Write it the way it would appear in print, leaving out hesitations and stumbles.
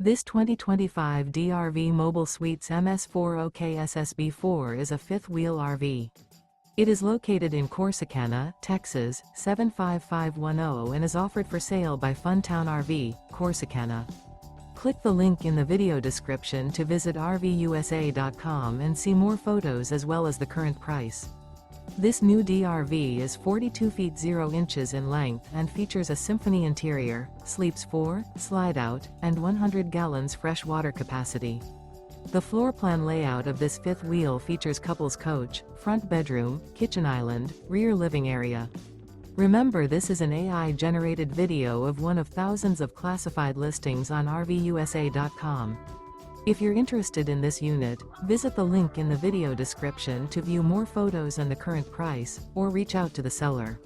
This 2025 DRV Mobile Suites MS4 OKSSB4 is a fifth-wheel RV. It is located in Corsicana, Texas, 75510 and is offered for sale by Funtown RV, Corsicana. Click the link in the video description to visit RVUSA.com and see more photos as well as the current price. This new DRV is 42 feet 0 inches in length and features a SYMPHONY interior, sleeps 4, slide-out, and 100 gallons fresh water capacity. The floor plan layout of this fifth wheel features couples coach, front bedroom, kitchen island, rear living area. Remember, this is an AI-generated video of one of thousands of classified listings on RVUSA.com. If you're interested in this unit, visit the link in the video description to view more photos and the current price, or reach out to the seller.